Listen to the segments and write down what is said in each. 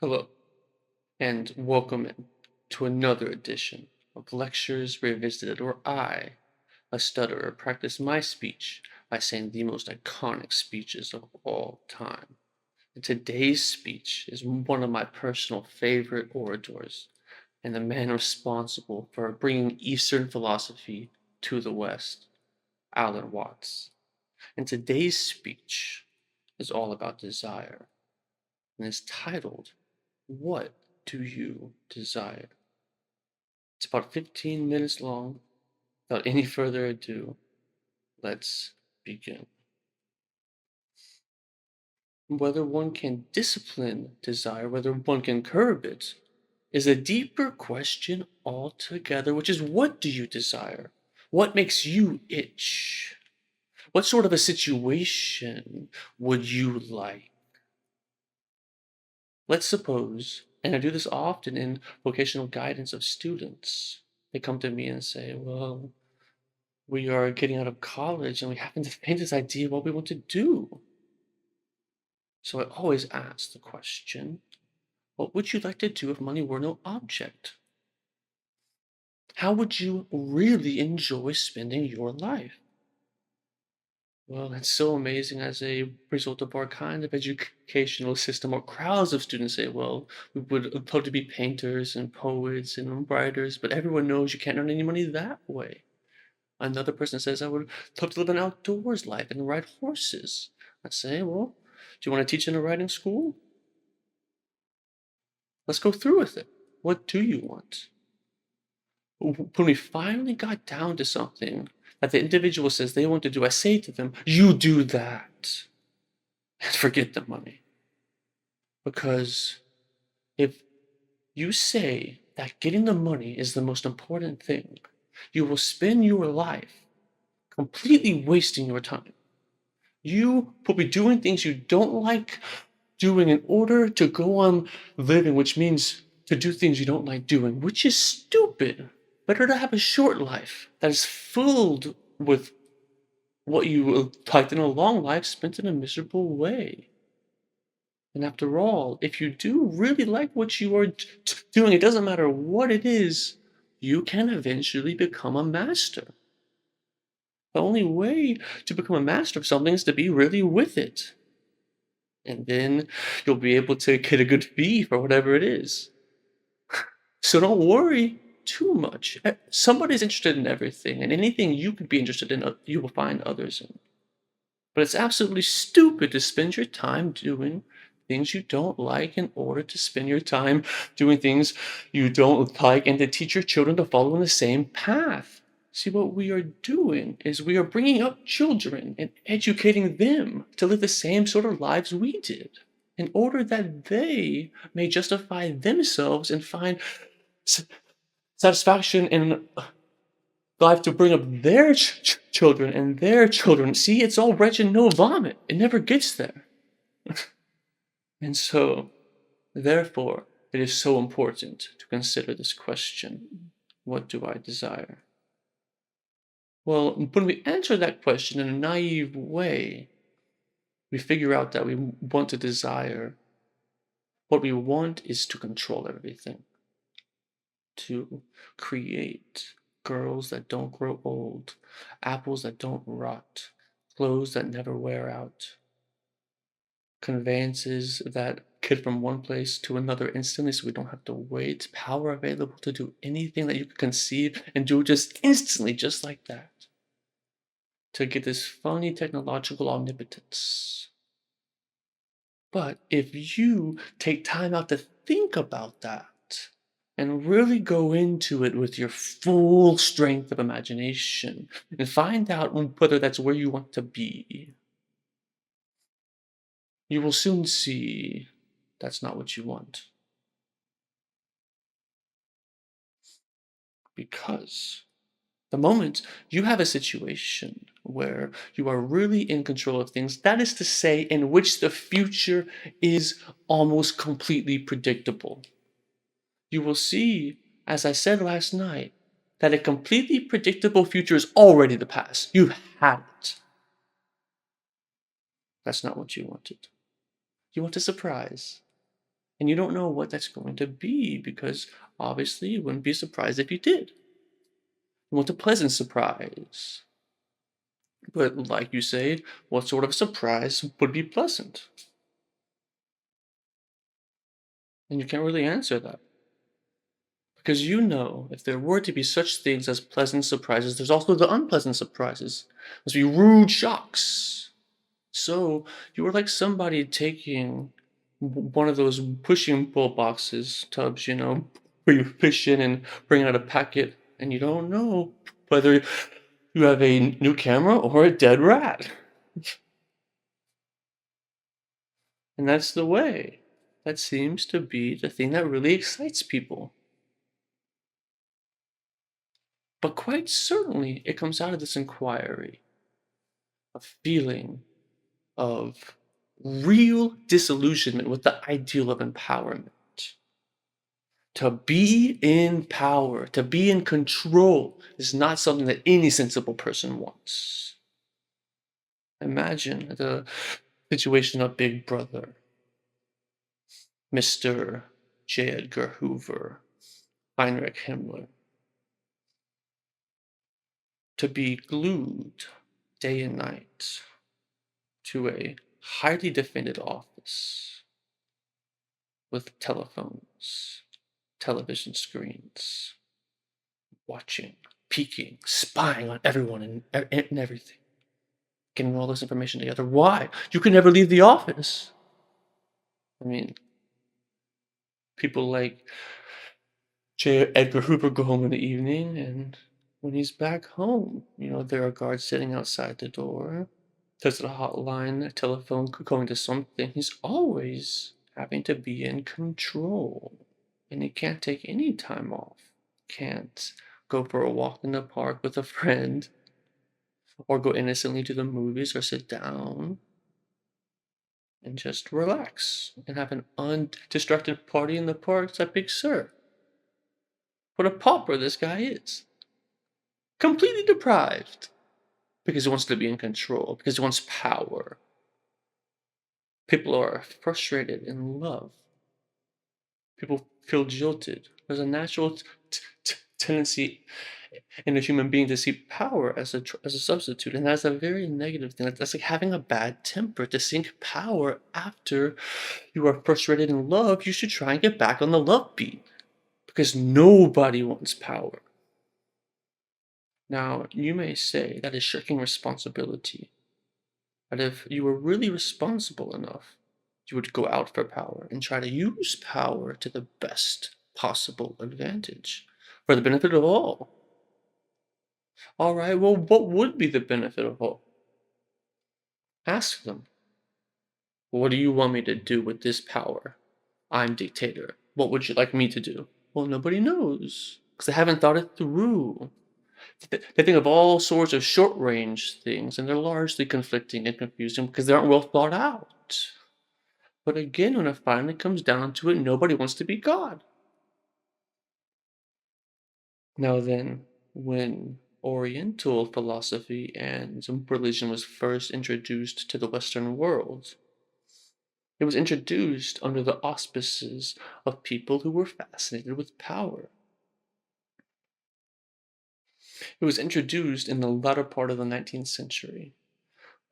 Hello, and welcome in to another edition of Lectures Revisited, where I, a stutterer, practice my speech by saying the most iconic speeches of all time. And today's speech is one of my personal favorite orators, and the man responsible for bringing Eastern philosophy to the West, Alan Watts. And today's speech is all about desire, and is titled, What Do You Desire? It's about 15 minutes long. Without any further ado, let's begin. Whether one can discipline desire, whether one can curb it, is a deeper question altogether, which is what do you desire? What makes you itch? What sort of a situation would you like? Let's suppose, and I do this often in vocational guidance of students, they come to me and say, well, we are getting out of college and we happen to paint this idea of what we want to do. So I always ask the question, what would you like to do if money were no object? How would you really enjoy spending your life? Well, it's so amazing as a result of our kind of educational system, or crowds of students say, well, we would love to be painters and poets and writers, but everyone knows you can't earn any money that way. Another person says, I would love to live an outdoors life and ride horses. I say, well, do you want to teach in a riding school? Let's go through with it. What do you want? When we finally got down to something that the individual says they want to do, I say to them, you do that and forget the money. Because if you say that getting the money is the most important thing, you will spend your life completely wasting your time. You will be doing things you don't like doing in order to go on living, which means to do things you don't like doing, which is stupid. Better to have a short life that is filled with what you liked in a long life spent in a miserable way. And after all, if you do really like what you are doing, it doesn't matter what it is, you can eventually become a master. The only way to become a master of something is to be really with it. And then you'll be able to get a good fee for whatever it is. So don't worry too much. Somebody's interested in everything, and anything you could be interested in, you will find others in. But it's absolutely stupid to spend your time doing things you don't like in order to spend your time doing things you don't like and to teach your children to follow in the same path. See, what we are doing is we are bringing up children and educating them to live the same sort of lives we did in order that they may justify themselves and find satisfaction in life to bring up their children and their children. See, it's all wretched, no vomit. It never gets there. And so, therefore, it is so important to consider this question: what do I desire? Well, when we answer that question in a naive way, we figure out that we want to desire. What we want is to control everything, to create girls that don't grow old, apples that don't rot, clothes that never wear out, conveyances that get from one place to another instantly so we don't have to wait, power available to do anything that you could conceive and do just instantly, just like that. To get this funny technological omnipotence. But if you take time out to think about that and really go into it with your full strength of imagination and find out whether that's where you want to be, you will soon see that's not what you want. Because the moment you have a situation where you are really in control of things, that is to say, in which the future is almost completely predictable, you will see, as I said last night, that a completely predictable future is already the past. You had it. That's not what you wanted. You want a surprise. And you don't know what that's going to be because obviously you wouldn't be surprised if you did. You want a pleasant surprise. But like you say, what sort of surprise would be pleasant? And you can't really answer that. Because you know, if there were to be such things as pleasant surprises, there's also the unpleasant surprises. There's be rude shocks. So you were like somebody taking one of those pushing pull boxes tubs, where you fish in and bring out a packet, and you don't know whether you have a new camera or a dead rat. And that's the way. That seems to be the thing that really excites people. But quite certainly, it comes out of this inquiry, a feeling of real disillusionment with the ideal of empowerment. To be in power, to be in control, is not something that any sensible person wants. Imagine the situation of Big Brother, Mr. J. Edgar Hoover, Heinrich Himmler, to be glued day and night to a highly defended office with telephones, television screens, watching, peeking, spying on everyone and everything, getting all this information together. Why? You can never leave the office. I mean, people like J. Edgar Hoover go home in the evening, and when he's back home, there are guards sitting outside the door. There's a hotline, a telephone going to something. He's always having to be in control, and he can't take any time off. Can't go for a walk in the park with a friend, or go innocently to the movies, or sit down and just relax and have an undistracted party in the park. It's like, big sir, what a pauper this guy is. Completely deprived. Because he wants to be in control, because he wants power. People are frustrated in love. People feel jilted. There's a natural tendency in a human being to see power as a substitute, and that's a very negative thing. That's like having a bad temper. To seek power after you are frustrated in love, you should try and get back on the love beat, because nobody wants power. Now, you may say that is shirking responsibility. But if you were really responsible enough, you would go out for power and try to use power to the best possible advantage for the benefit of all. All right, well, what would be the benefit of all? Ask them. What do you want me to do with this power? I'm dictator. What would you like me to do? Well, nobody knows because they haven't thought it through. They think of all sorts of short range things, and they're largely conflicting and confusing because they aren't well thought out. But again, when it finally comes down to it, nobody wants to be God. Now then, when Oriental philosophy and religion was first introduced to the Western world, it was introduced under the auspices of people who were fascinated with power. It was introduced in the latter part of the 19th century,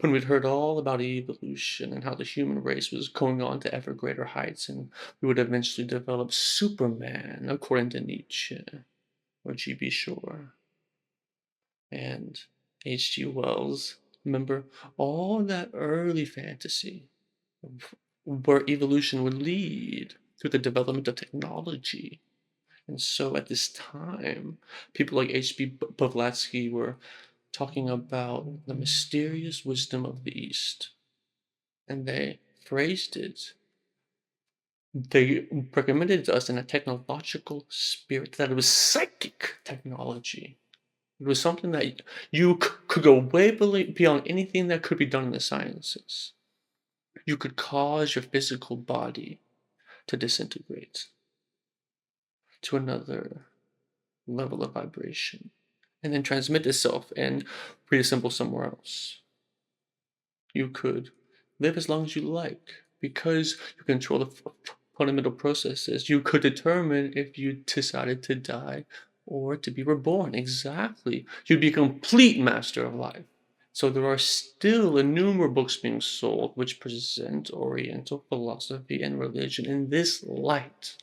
when we'd heard all about evolution and how the human race was going on to ever greater heights, and we would eventually develop Superman, according to Nietzsche, or G.B. Shore, and H.G. Wells. Remember all that early fantasy where evolution would lead to the development of technology. And so at this time, people like H.P. Blavatsky were talking about the mysterious wisdom of the East. And they phrased it. They recommended to us in a technological spirit that it was psychic technology. It was something that you could go way beyond anything that could be done in the sciences. You could cause your physical body to disintegrate to another level of vibration and then transmit itself and reassemble somewhere else. You could live as long as you like because you control the fundamental processes. You could determine if you decided to die or to be reborn. Exactly. You'd be a complete master of life. So there are still innumerable books being sold which present Oriental philosophy and religion in this light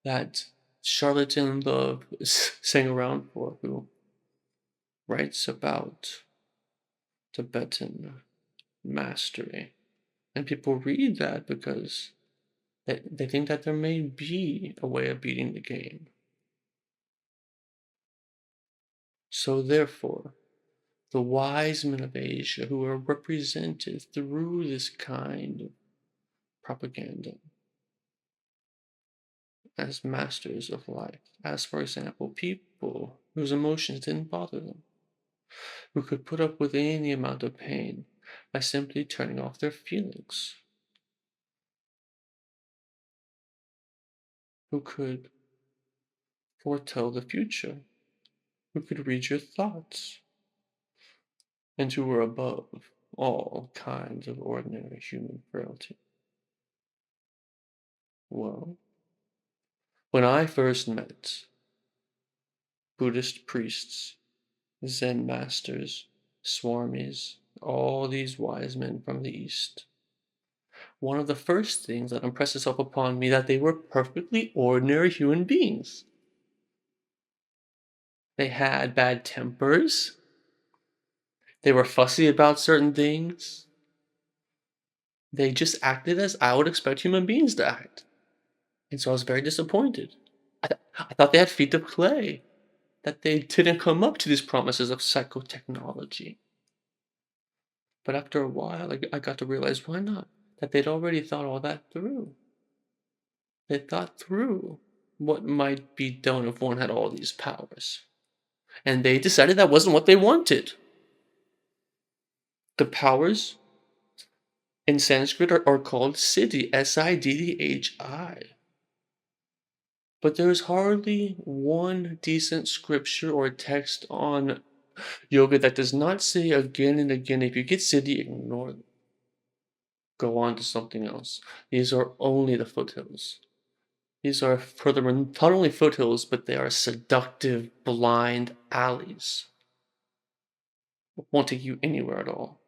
that charlatan love sang around for, who writes about Tibetan mastery. And people read that because they think that there may be a way of beating the game. So therefore, the wise men of Asia who are represented through this kind of propaganda as masters of life, as for example, people whose emotions didn't bother them, who could put up with any amount of pain by simply turning off their feelings, who could foretell the future, who could read your thoughts, and who were above all kinds of ordinary human frailty. Well, when I first met Buddhist priests, Zen masters, swamis, all these wise men from the East, one of the first things that impressed itself upon me that they were perfectly ordinary human beings. They had bad tempers. They were fussy about certain things. They just acted as I would expect human beings to act. And so I was very disappointed. I thought they had feet of clay, that they didn't come up to these promises of psychotechnology. But after a while, I got to realize why not? That they'd already thought all that through. They thought through what might be done if one had all these powers. And they decided that wasn't what they wanted. The powers in Sanskrit are called siddhi, S-I-D-D-H-I. But there's hardly one decent scripture or text on yoga that does not say again and again, if you get siddhi, ignore them. Go on to something else. These are only the foothills. These are further, not only foothills, but they are seductive, blind alleys. Won't take you anywhere at all.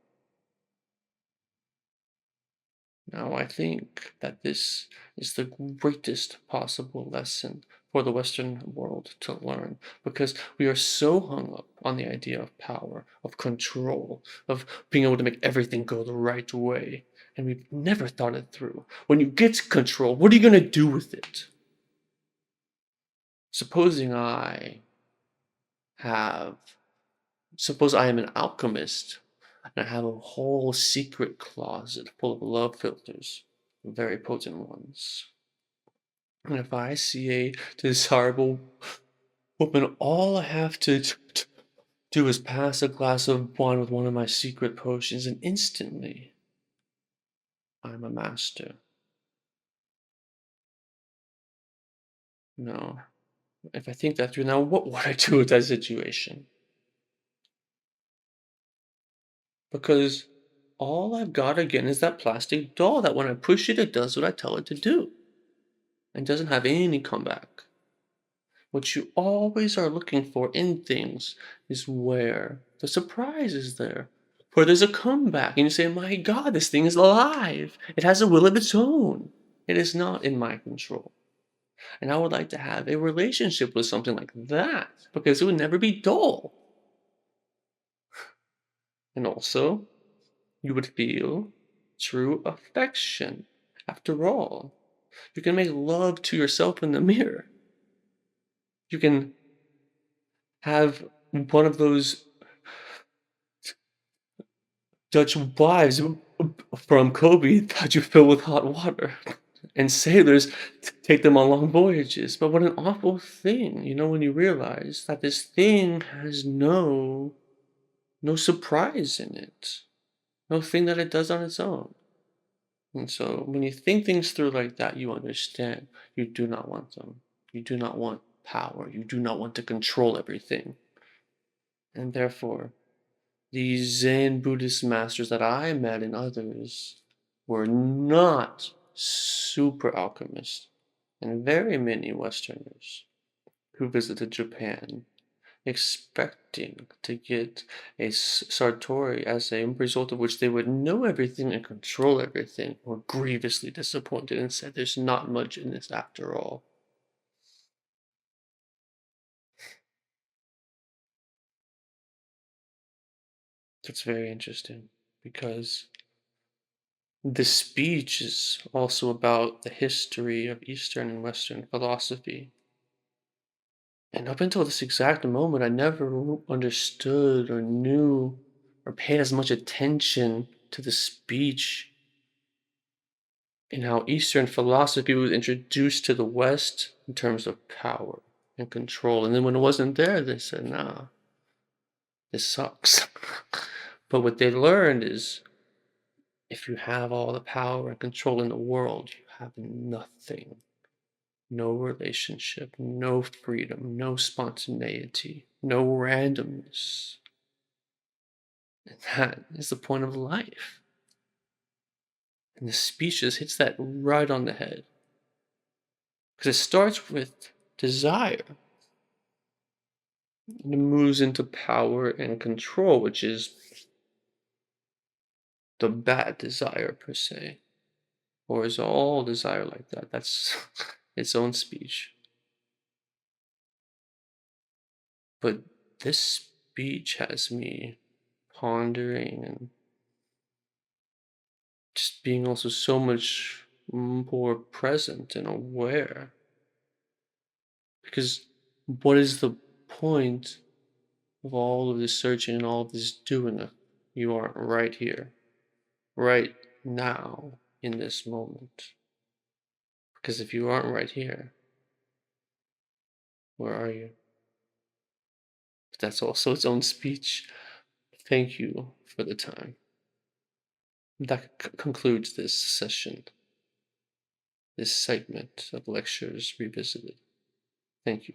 Now, I think that this is the greatest possible lesson for the Western world to learn, because we are so hung up on the idea of power, of control, of being able to make everything go the right way, and we've never thought it through. When you get control, what are you going to do with it? Supposing I have, suppose I am an alchemist, and I have a whole secret closet full of love filters, very potent ones. And if I see a desirable woman, all I have to do is pass a glass of wine with one of my secret potions, and instantly I'm a master. No. If I think that through now, what would I do with that situation? Because all I've got again is that plastic doll that when I push it, it does what I tell it to do and doesn't have any comeback. What you always are looking for in things is where the surprise is there, where there's a comeback, and you say, my God, this thing is alive. It has a will of its own. It is not in my control. And I would like to have a relationship with something like that because it would never be dull. And also, you would feel true affection. After all, you can make love to yourself in the mirror. You can have one of those Dutch wives from Kobe that you fill with hot water. And sailors take them on long voyages. But what an awful thing, when you realize that this thing has no surprise in it. No thing that it does on its own. And so when you think things through like that, you understand you do not want them. You do not want power. You do not want to control everything. And therefore, these Zen Buddhist masters that I met and others were not super alchemists and very many Westerners who visited Japan expecting to get a sartori as a result of which they would know everything and control everything, were grievously disappointed and said there's not much in this after all. That's very interesting because this speech is also about the history of Eastern and Western philosophy. And up until this exact moment, I never understood or knew or paid as much attention to the speech and how Eastern philosophy was introduced to the West in terms of power and control. And then when it wasn't there, they said, nah, this sucks. But what they learned is if you have all the power and control in the world, you have nothing. No relationship, no freedom, no spontaneity, no randomness. And that is the point of life. And the speech just hits that right on the head. Because it starts with desire and it moves into power and control, which is the bad desire per se. Or is all desire like that? That's its own speech. But this speech has me pondering and just being also so much more present and aware. Because what is the point of all of this searching and all of this doing if you aren't right here, right now, in this moment? Because if you aren't right here, where are you? But that's also its own speech. Thank you for the time. That concludes this session, this segment of lectures revisited. Thank you.